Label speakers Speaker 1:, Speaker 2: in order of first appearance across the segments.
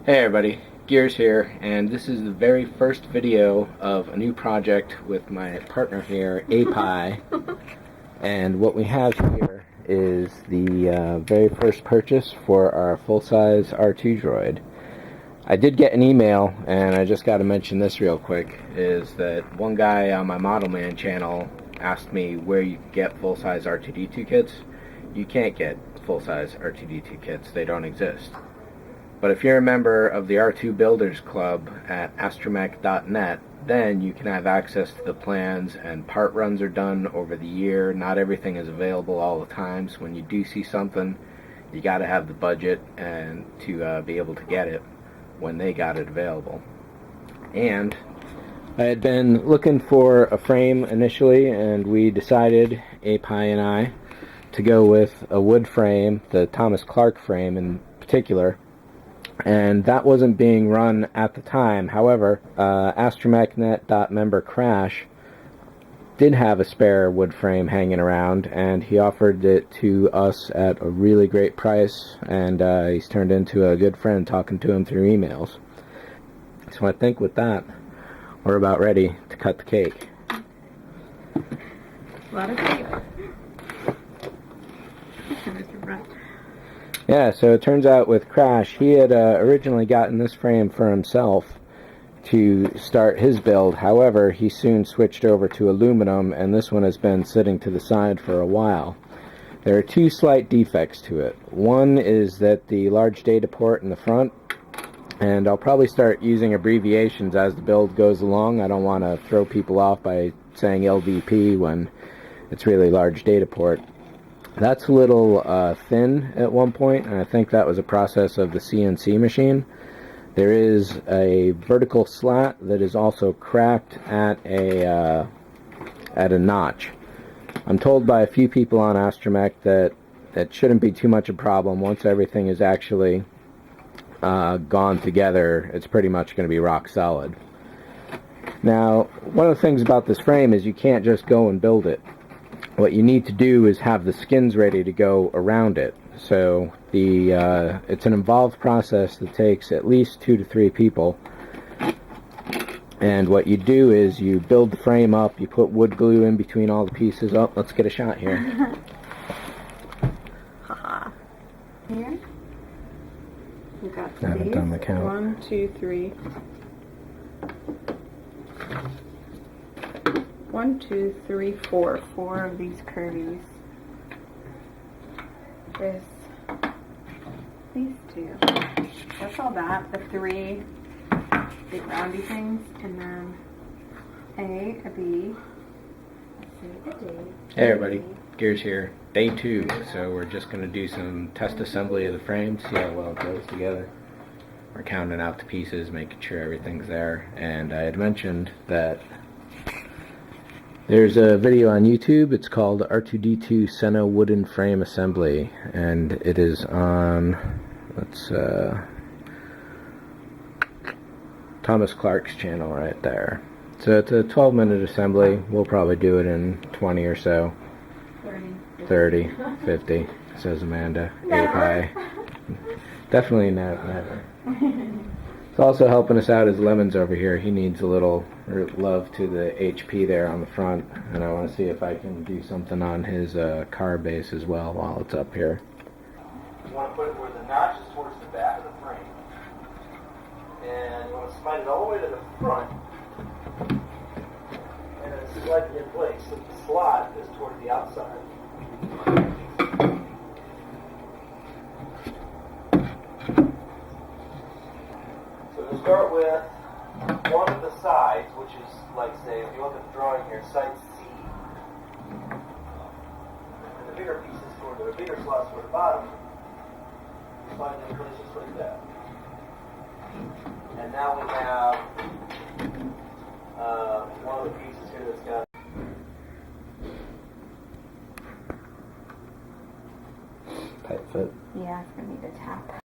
Speaker 1: Hey everybody, Gears here, and this is the very first video of a new project with my partner here, API. And what we have here is the very first purchase for our full-size R2 droid. I did get an email, and I just got to mention this real quick, is that one guy on my Model Man channel asked me where you can get full-size R2-D2 kits. You can't get full-size R2-D2 kits, they don't exist. But if you're a member of the R2 Builders Club at astromech.net, then you can have access to the plans, and part runs are done over the year. Not everything is available all the time, so when you do see something, you got to have the budget and to be able to get it when they got it available. And I had been looking for a frame initially, and we decided, API and I, to go with a wood frame, the Thomas Clark frame in particular. And that wasn't being run at the time. However, astromech.net.member Crash did have a spare wood frame hanging around, and he offered it to us at a really great price, and he's turned into a good friend talking to him through emails. So I think with that, we're about ready to cut the cake.
Speaker 2: A lot of tape.
Speaker 1: Yeah, so it turns out with Crash, he had originally gotten this frame for himself to start his build. However, he soon switched over to aluminum, and this one has been sitting to the side for a while. There are two slight defects to it. One is that the large data port in the front, and I'll probably start using abbreviations as the build goes along. I don't want to throw people off by saying LDP when it's really large data port. That's a little thin at one point, and I think that was a process of the CNC machine. There is a vertical slat that is also cracked at a notch. I'm told by a few people on Astromech that it shouldn't be too much a problem. Once everything is actually gone together, it's pretty much going to be rock solid. Now, one of the things about this frame is you can't just go and build it. What you need to do is have the skins ready to go around it. So it's an involved process that takes at least 2 to 3 people. And what you do is you build the frame up, you put wood glue in between all the pieces. Oh, let's get a shot here.
Speaker 2: Haha. Here. We got
Speaker 1: I haven't done the count.
Speaker 2: 1, 2, 3. 1, 2, 3, 4. 4 of these curvies. There's these 2. That's all that. The 3 big roundy things, and then a B, a D.
Speaker 1: Hey everybody, Gears here. Day 2, so we're just going to do some test assembly of the frame, see how well it goes together. We're counting out the pieces, making sure everything's there, and I had mentioned that there's a video on YouTube. It's called R2-D2 Senna Wooden Frame Assembly, and it is on, Thomas Clark's channel right there. So it's a 12-minute assembly. We'll probably do it in 20 or so. 30, 50, says Amanda. API. Definitely never. It's also helping us out is Lemons over here. He needs a little love to the HP there on the front, and I want to see if I can do something on his car base as well while it's up here.
Speaker 3: You want to put it where the notch is towards the back of the frame, and you want to slide it all the way to the front, and then slide it in place so the slot is toward the outside. Start with one of the sides, which is, like, say, if you look at the drawing here, side C. And the bigger pieces toward the bigger slots toward the bottom, you slide it in place just like that. And now we have one of the pieces here that's got
Speaker 1: Tight fit.
Speaker 2: Yeah, it's going to need a tap.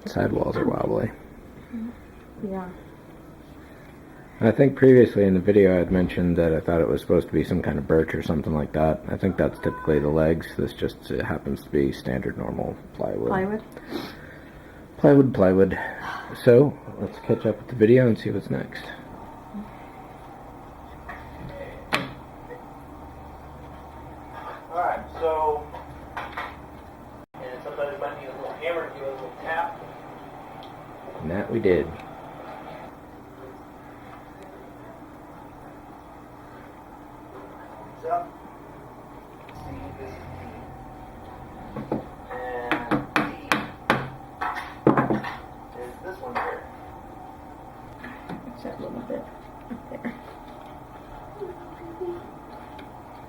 Speaker 1: Sidewalls are wobbly.
Speaker 2: Yeah.
Speaker 1: I think previously in the video I had mentioned that I thought it was supposed to be some kind of birch or something like that. I think that's typically the legs. This just happens to be standard normal plywood. Plywood. So, let's catch up with the video and see what's next.
Speaker 3: Alright, so, and sometimes you might need a little hammer to give it a little tap.
Speaker 1: And that we did.
Speaker 3: Up. C is D. And D is this one here.
Speaker 2: It's that little bit up there.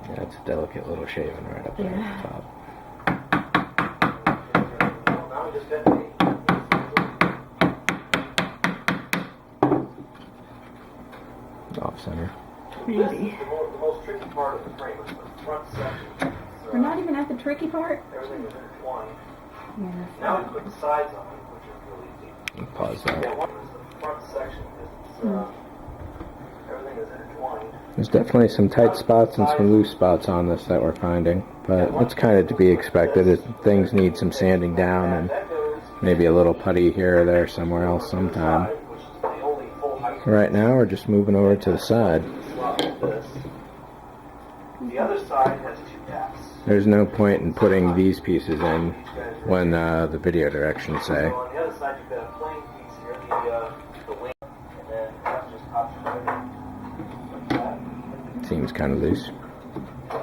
Speaker 1: Yeah, it's a delicate little shaving right up there at the top.
Speaker 3: Now we just got D.
Speaker 1: Off center.
Speaker 3: This is the most tricky part of the frame, is the front section.
Speaker 2: We're not even at the tricky part.
Speaker 3: Everything is intertwined.
Speaker 2: Yeah.
Speaker 3: Now we put the sides on, which is really easy.
Speaker 1: Pause
Speaker 3: Yeah,
Speaker 1: that.
Speaker 3: one is the front section, because everything is intertwined.
Speaker 1: There's definitely some tight spots and some loose spots on this that we're finding, but it's kind of to be expected. Things need some sanding down and maybe a little putty here or there somewhere else sometime.
Speaker 3: Which is the only full height.
Speaker 1: Right now we're just moving over to the side.
Speaker 3: This. The other side has 2 taps.
Speaker 1: There's no point in putting these pieces in when the video directions say.
Speaker 3: So on the other side, you've got a plain piece here, the wing, and then that just pops right in like that.
Speaker 1: Seems kind of loose. Oh,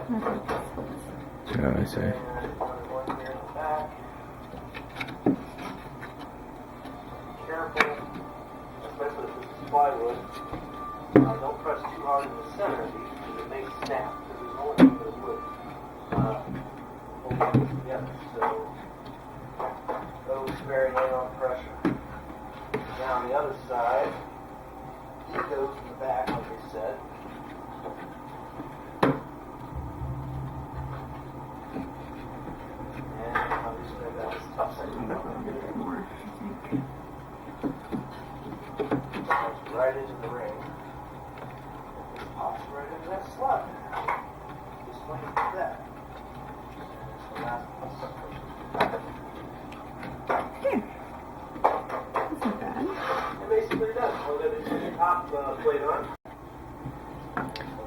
Speaker 1: I see.
Speaker 3: And one here in the back. Careful, especially if this is plywood. Don't press too hard in the center of these because it may snap. Because there's only thing that would hold these together. So those very light on pressure. Now on the other side, it goes in the back, like I said. And obviously that was tough side. Right into the ring. It pops right into that slot. Just like that. And it's the last piece.
Speaker 2: Here. That's not bad.
Speaker 3: It basically does. We'll get the top plate on.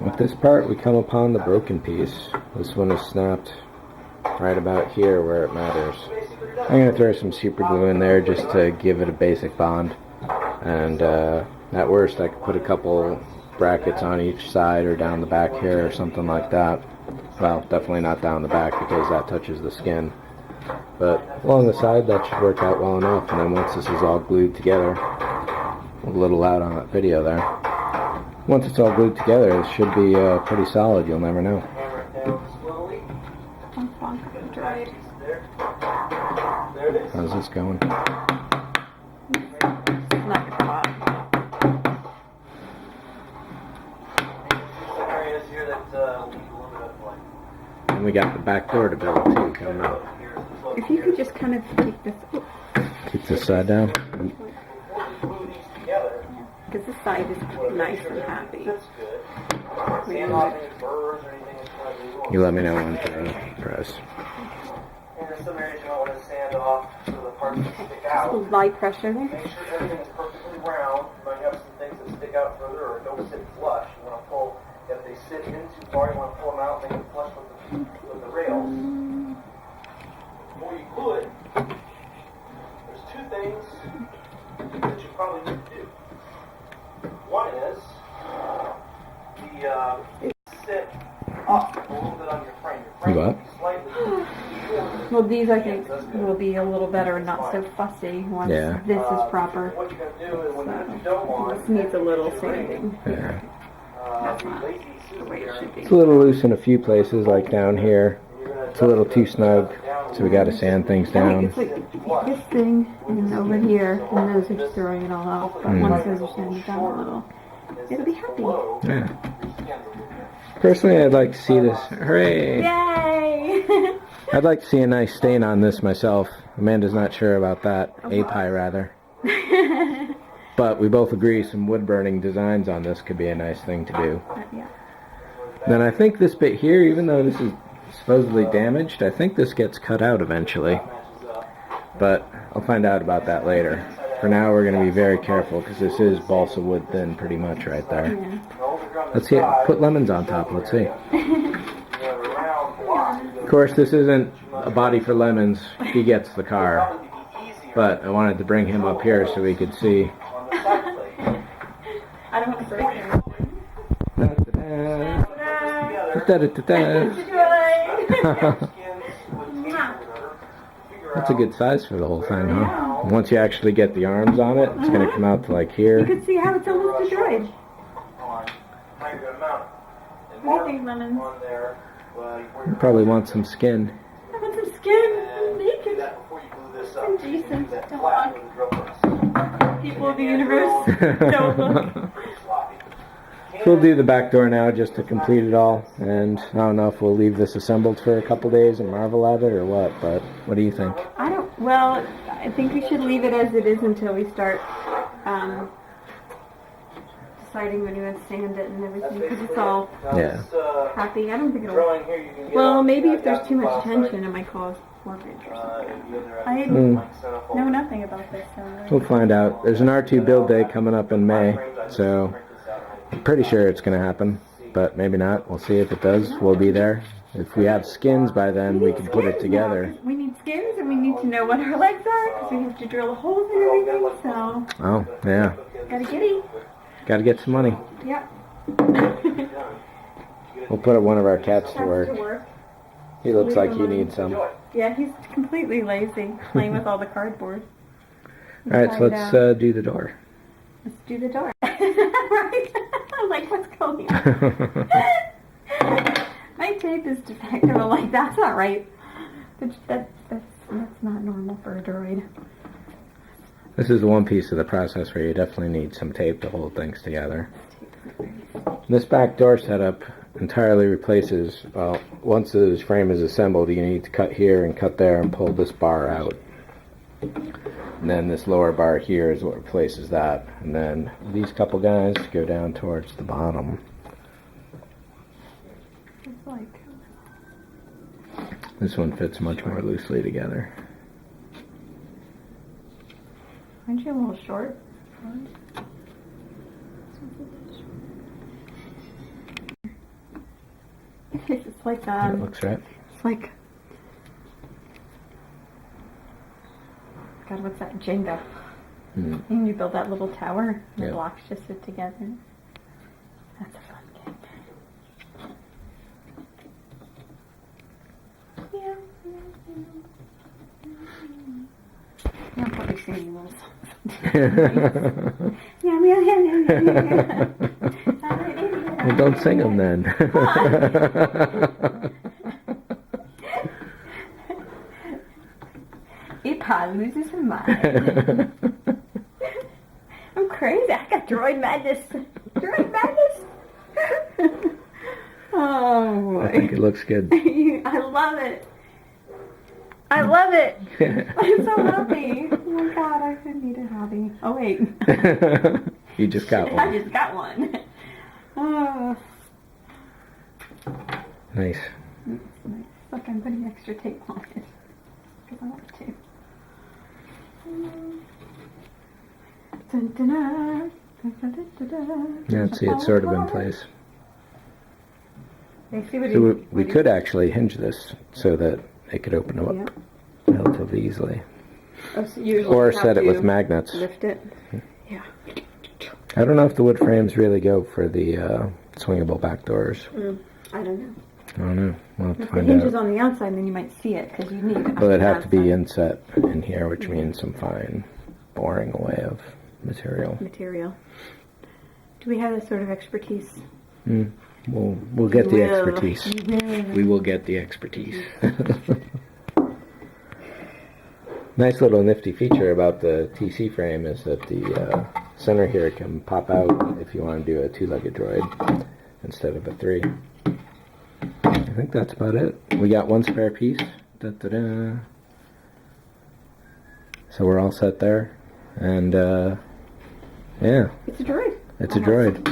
Speaker 1: With this part, we come upon the broken piece. This one is snapped right about here where it matters. I'm going to throw some super glue in there just to give it a basic bond. And at worst, I could put a couple brackets on each side or down the back here or something like that. Well, definitely not down the back because that touches the skin. But along the side, that should work out well enough. And then once this is all glued together, a little loud on that video there. Once it's all glued together, it should be pretty solid. You'll never know.
Speaker 3: Hammer it down slowly.
Speaker 2: Right.
Speaker 3: There. There it is.
Speaker 1: How's this going?
Speaker 2: It's not your spot.
Speaker 3: Some areas here that need a little bit of like.
Speaker 1: And we got the back door to build too coming up.
Speaker 2: If you could just kind of take this,
Speaker 1: Keep this side down.
Speaker 3: Before we glue these together,
Speaker 2: because this side is nice and happy.
Speaker 3: that's good. Sand off any burrs or anything that's going to be.
Speaker 1: You let me know when to press.
Speaker 3: And in some areas you don't want to sand off so the parts that stick out.
Speaker 2: Light pressure there.
Speaker 3: Make sure everything is perfectly round. You might have some things that stick out further or don't sit flush. You want to pull, if they sit in too far, you want to pull them out and make them flush with the rails. Before you glue it, there's 2 things that you probably need to do. One is sit up a little bit on your frame. Your frame
Speaker 1: What?
Speaker 3: will be slightly shorter.
Speaker 2: Well, these I think will be a little better and not so fussy once
Speaker 1: Yeah.
Speaker 2: this is proper.
Speaker 3: What you're going to do is when you don't want,
Speaker 2: This needs a little sanding.
Speaker 1: Yeah.
Speaker 2: That's not the way it should be.
Speaker 1: It's a little loose in a few places, like down here. It's a little too snug, so we got to sand things down.
Speaker 2: It's like this thing and over here, and those are just throwing it all out. But once those are sanded down a little, it'll be happy.
Speaker 1: Yeah. Personally, I'd like to see this. Hooray!
Speaker 2: Yay!
Speaker 1: I'd like to see a nice stain on this myself. Amanda's not sure about that. A-pie, rather. But we both agree some wood burning designs on this could be a nice thing to do.
Speaker 2: Yeah.
Speaker 1: Then I think this bit here, even though this is supposedly damaged, I think this gets cut out eventually. But I'll find out about that later. For now, we're going to be very careful because this is balsa wood thin pretty much right there.
Speaker 2: Yeah.
Speaker 1: Let's see it. Put lemons on top. Let's see. Of course, this isn't a body for lemons. He gets the car. But I wanted to bring him up here so we could see.
Speaker 2: I don't want to break him.
Speaker 1: That's a good size for the whole thing, huh? Once you actually get the arms on it, it's going to come out to like here.
Speaker 2: You can see how it's almost a droid. What do you think, Lemons?
Speaker 1: You probably want some skin.
Speaker 2: I want some skin. Naked. And Jason. Don't look. People of the universe. Don't look.
Speaker 1: So we'll do the back door now just to complete it all. And I don't know if we'll leave this assembled for a couple days and marvel at it or what, but what do you think?
Speaker 2: Well, I think we should leave it as it is until we start deciding when we want to sand it and everything, because it's all happy. I don't think it'll... Well, maybe if there's too much tension, it might cause warpage or something. I know nothing about this. So
Speaker 1: We'll find out. There's an R2 build day coming up in May, so I'm pretty sure it's going to happen, but maybe not. We'll see if it does. We'll be there. If we have skins by then, we can put it together.
Speaker 2: We need skins, and we need to know what our legs are, because we have to drill holes and everything, so...
Speaker 1: Oh, yeah.
Speaker 2: Gotta giddy.
Speaker 1: Gotta get some money.
Speaker 2: Yep.
Speaker 1: We'll put one of our cats to work. He looks like he needs some.
Speaker 2: Yeah, he's completely lazy, playing with all the cardboard.
Speaker 1: Alright, so let's do the door.
Speaker 2: Let's do the door. Right? I'm like, what's going on? My tape is defective. I'm like, that's not right. That's not normal for a droid.
Speaker 1: This is the one piece of the process where you definitely need some tape to hold things together. This back door setup entirely replaces, well, once this frame is assembled, you need to cut here and cut there and pull this bar out. And then this lower bar here is what replaces that. And then these couple guys go down towards the bottom.
Speaker 2: It's like...
Speaker 1: This one fits much more loosely together.
Speaker 2: Aren't you a little short? It's like
Speaker 1: That looks right.
Speaker 2: It's like, God, what's that? Jenga. And you build that little tower, and the blocks just fit together. That's a fun game. Yeah. Yeah, I'll probably sing you little songs. Yeah.
Speaker 1: Well, don't sing them then.
Speaker 2: Ipa loses her mind. I'm crazy. I got droid madness. Droid madness. Oh boy.
Speaker 1: I think it looks good.
Speaker 2: I love it. I love it. I'm so happy. Oh my God, I could need a hobby. Oh wait.
Speaker 1: You just got one.
Speaker 2: I just got one. Oh.
Speaker 1: Nice.
Speaker 2: It's nice. Look, I'm putting extra tape on it. Because I want to. Dun, dun, dun. Dun, dun, dun, dun.
Speaker 1: Yeah, see, it's sort of in place.
Speaker 2: I see what
Speaker 1: So we could actually hinge this so that it could open up relatively easily.
Speaker 2: Oh, so you
Speaker 1: Or
Speaker 2: have
Speaker 1: set it
Speaker 2: to
Speaker 1: with magnets.
Speaker 2: Lift it. Yeah.
Speaker 1: I don't know if the wood frames really go for the swingable back doors.
Speaker 2: I don't know.
Speaker 1: I don't know. We'll have to
Speaker 2: If the
Speaker 1: find
Speaker 2: hinge is
Speaker 1: out.
Speaker 2: on the outside, then you might see it because you need it.
Speaker 1: Well, it'd have to be inset in here, which means some fine boring away of material.
Speaker 2: Material. Do we have that sort of expertise?
Speaker 1: We'll get the expertise. We will get the expertise. Nice little nifty feature about the TC frame is that the center here can pop out if you want to do a two-legged droid instead of a three. I think that's about it. We got one spare piece. Da-da-da. So we're all set there. And Yeah.
Speaker 2: It's a droid.
Speaker 1: It's a droid.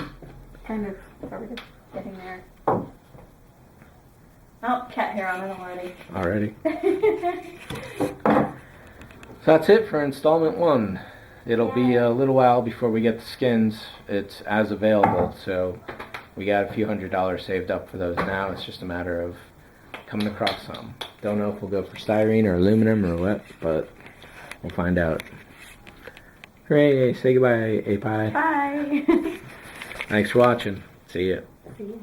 Speaker 2: Kind of sort of getting there. Oh, cat hair on it already.
Speaker 1: Already. So that's it for installment 1. It'll be a little while before we get the skins. It's as available, so we got a few $100s saved up for those now. It's just a matter of coming across some. Don't know if we'll go for styrene or aluminum or what, but we'll find out. Hooray! Say goodbye, API.
Speaker 2: Bye.
Speaker 1: Thanks for watching. See ya.
Speaker 2: See you.